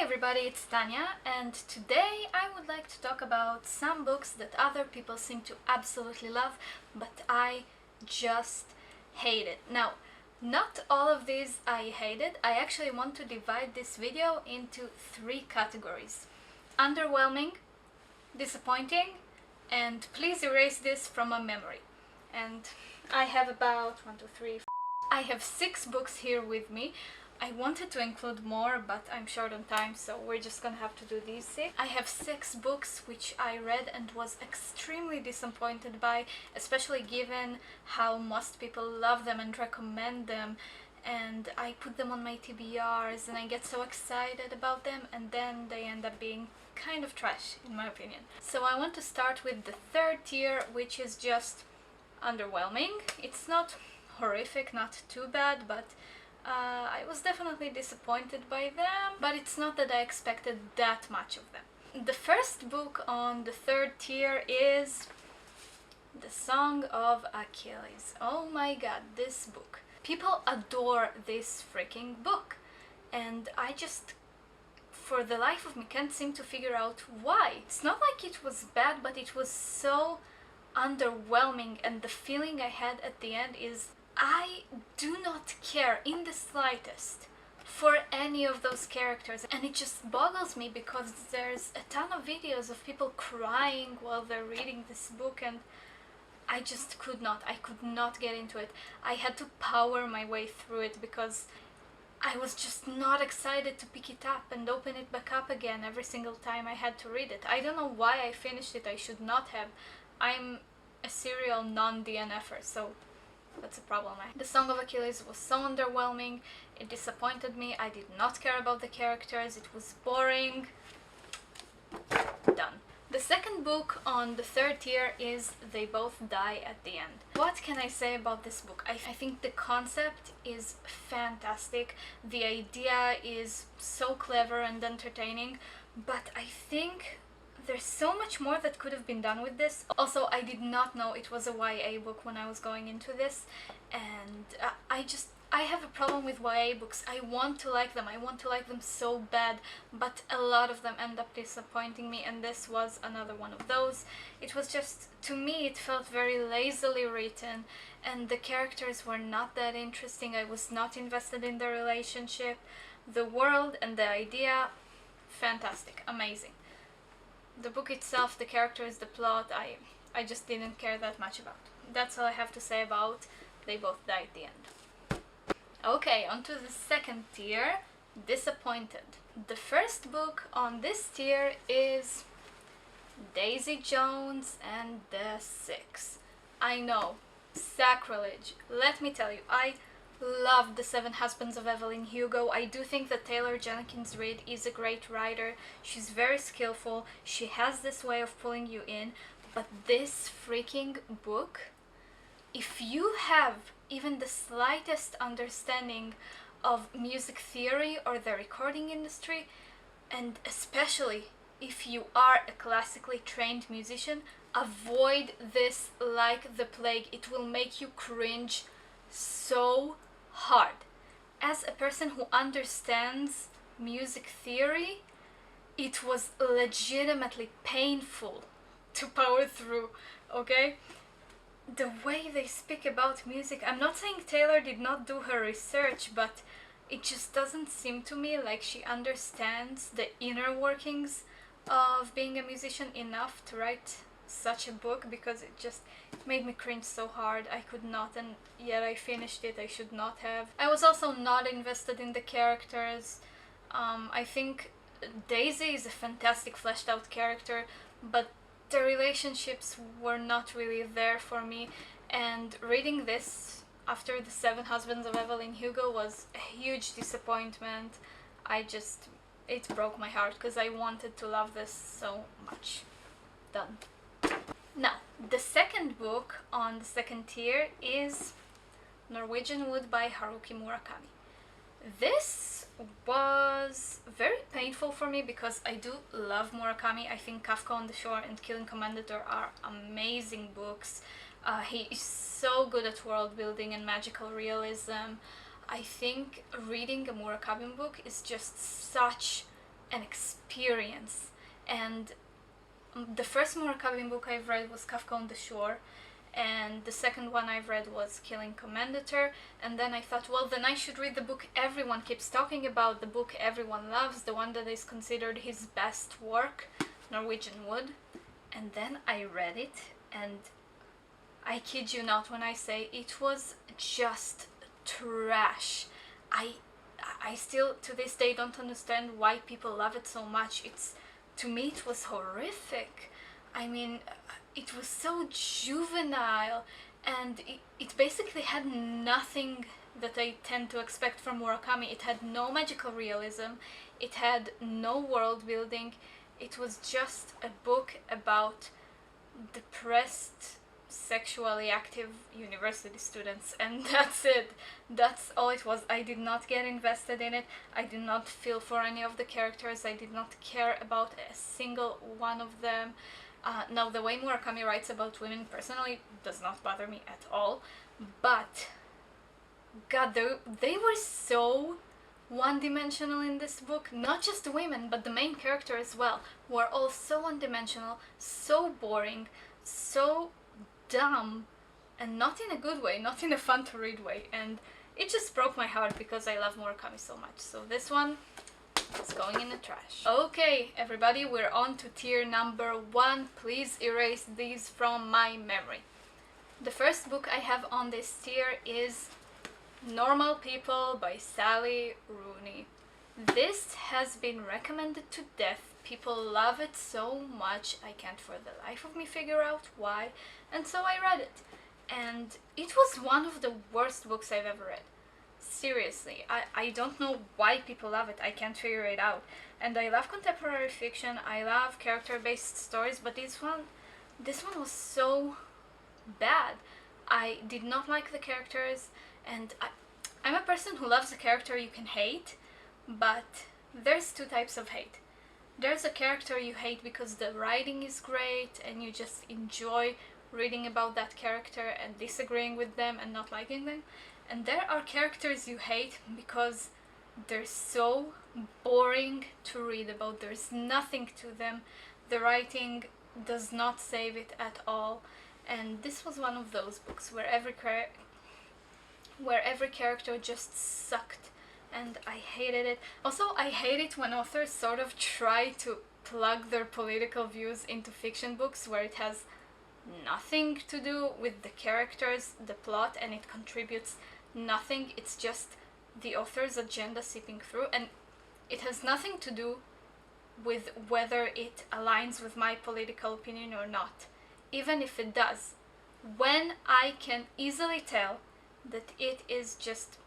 Hi everybody, it's Tanya, and today I would like to talk about some books that other people seem to absolutely love, but I just hate it. Now, not all of these I hated. I actually want to divide this video into three categories: underwhelming, disappointing, and please erase this from my memory. And I have about I have 6 books here with me. I wanted to include more, but I'm short on time, so we're just gonna have to do these 6. I have 6 books which I read and was extremely disappointed by, especially given how most people love them and recommend them, and I put them on my TBRs and I get so excited about them, and then they end up being kind of trash in my opinion. So I want to start with the third tier, which is just underwhelming. It's not horrific, not too bad, but I was definitely disappointed by them, but it's not that I expected that much of them. The first book on the third tier is The Song of Achilles. Oh my god, this book. People adore this freaking book, and I just, for the life of me, can't seem to figure out why. It's not like it was bad, but it was so underwhelming, and the feeling I had at the end is I do not care in the slightest for any of those characters, and it just boggles me because there's a ton of videos of people crying while they're reading this book, and I just could not get into it. I had to power my way through it because I was just not excited to pick it up and open it back up again every single time I had to read it. I don't know why I finished it. I should not have. I'm a serial non-DNFer, so that's a problem. The Song of Achilles was so underwhelming. It disappointed me. I did not care about the characters. It was boring. Done. The second book on the third tier is They Both Die at the End. What can I say about this book? I think the concept is fantastic. The idea is so clever and entertaining, but I think there's so much more that could have been done with this. Also, I did not know it was a YA book when I was going into this, and I have a problem with YA books. I want to like them. I want to like them so bad, but a lot of them end up disappointing me, and this was another one of those. It was just, to me, it felt very lazily written, and the characters were not that interesting. I was not invested in the relationship. The world and the idea, fantastic, amazing. The book itself, the characters, the plot, I just didn't care that much about. That's all I have to say about They Both Die at the End. Okay, on to the second tier, Disappointed. The first book on this tier is Daisy Jones and the Six. I know, sacrilege. Let me tell you, I loved The Seven Husbands of Evelyn Hugo. I do think that Taylor Jenkins Reid is a great writer. She's very skillful. She has this way of pulling you in. But this freaking book, if you have even the slightest understanding of music theory or the recording industry, and especially if you are a classically trained musician, avoid this like the plague. It will make you cringe so hard. As a person who understands music theory, it was legitimately painful to power through, okay? The way they speak about music, I'm not saying Taylor did not do her research, but it just doesn't seem to me like she understands the inner workings of being a musician enough to write such a book, because it just made me cringe so hard. I could not, and yet I finished it. I should not have. I was also not invested in the characters. I think Daisy is a fantastic fleshed out character, but the relationships were not really there for me, and reading this after The Seven Husbands of Evelyn Hugo was a huge disappointment. It broke my heart because I wanted to love this so much. Done. Now, the second book on the second tier is Norwegian Wood by Haruki Murakami. This was very painful for me because I do love Murakami. I think Kafka on the Shore and Killing Commendator are amazing books. He is so good at world building and magical realism. I think reading a Murakami book is just such an experience. And the first Murakami book I've read was Kafka on the Shore, and the second one I've read was Killing Commendator. And then I thought, well, then I should read the book everyone keeps talking about, the book everyone loves, the one that is considered his best work, Norwegian Wood. And then I read it, and I kid you not when I say it was just trash. I still to this day don't understand why people love it so much. To me it was horrific. I mean, it was so juvenile, and it basically had nothing that I tend to expect from Murakami. It had no magical realism, it had no world building. It was just a book about depressed, sexually active university students, and that's it. That's all it was. I did not get invested in it. I did not feel for any of the characters. I did not care about a single one of them. Now, the way Murakami writes about women personally does not bother me at all, but God, they were so one-dimensional in this book. Not just the women, but the main character as well, were all so one-dimensional, so boring, so dumb, and not in a good way, not in a fun to read way, and it just broke my heart because I love Murakami so much. So this one is going in the trash. Okay, everybody, we're on to tier number 1. Please erase these from my memory. The first book I have on this tier is Normal People by Sally Rooney. This has been recommended to death. People love it so much, I can't for the life of me figure out why, and so I read it. And it was one of the worst books I've ever read. Seriously, I don't know why people love it, I can't figure it out. And I love contemporary fiction, I love character-based stories, but this one was so bad. I did not like the characters, and I'm a person who loves a character you can hate, but there's two types of hate. There's a character you hate because the writing is great and you just enjoy reading about that character and disagreeing with them and not liking them. And there are characters you hate because they're so boring to read about. There's nothing to them. The writing does not save it at all. And this was one of those books where every character just sucked, and I hated it. Also, I hate it when authors sort of try to plug their political views into fiction books where it has nothing to do with the characters, the plot, and it contributes nothing. It's just the author's agenda seeping through, and it has nothing to do with whether it aligns with my political opinion or not. Even if it does, when I can easily tell that it is just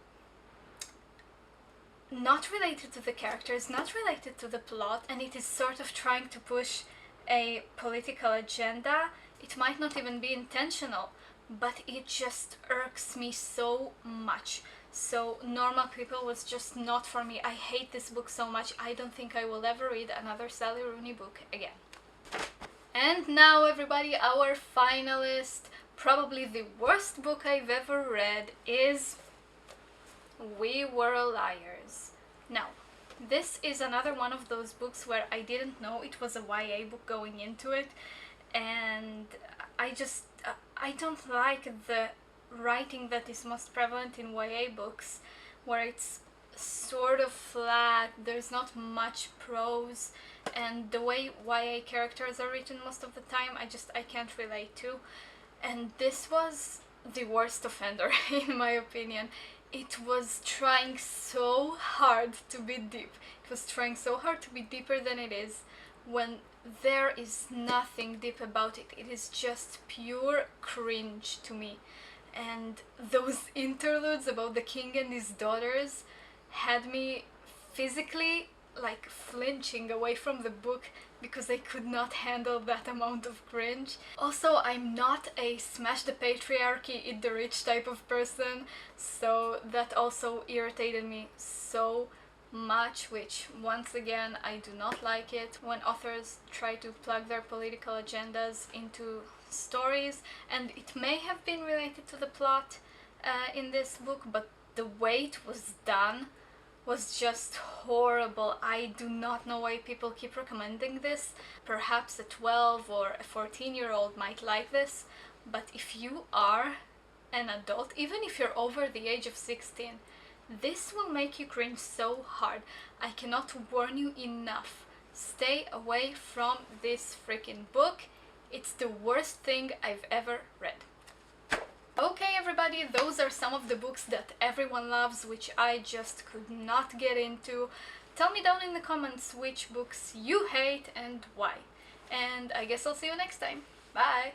not related to the characters, not related to the plot, and it is sort of trying to push a political agenda, it might not even be intentional, but it just irks me so much. So Normal People was just not for me. I hate this book so much. I don't think I will ever read another Sally Rooney book again. And now, everybody, our finalist, probably the worst book I've ever read, is We Were Liars. Now, this is another one of those books where I didn't know it was a YA book going into it, and I don't like the writing that is most prevalent in YA books, where it's sort of flat, there's not much prose, and the way YA characters are written most of the time, I can't relate to. And this was the worst offender, in my opinion. It was trying so hard to be deep. It was trying so hard to be deeper than it is, when there is nothing deep about it. It is just pure cringe to me. And those interludes about the king and his daughters had me physically like flinching away from the book because I could not handle that amount of cringe. Also, I'm not a smash the patriarchy, eat the rich type of person, so that also irritated me so much, which once again I do not like it when authors try to plug their political agendas into stories, and it may have been related to the plot in this book, but the way it was done was just horrible. I do not know why people keep recommending this. Perhaps a 12 or a 14-year-old might like this, but if you are an adult, even if you're over the age of 16, this will make you cringe so hard. I cannot warn you enough. Stay away from this freaking book. It's the worst thing I've ever read. Okay everybody, those are some of the books that everyone loves, which I just could not get into. Tell me down in the comments which books you hate and why. And I guess I'll see you next time. Bye!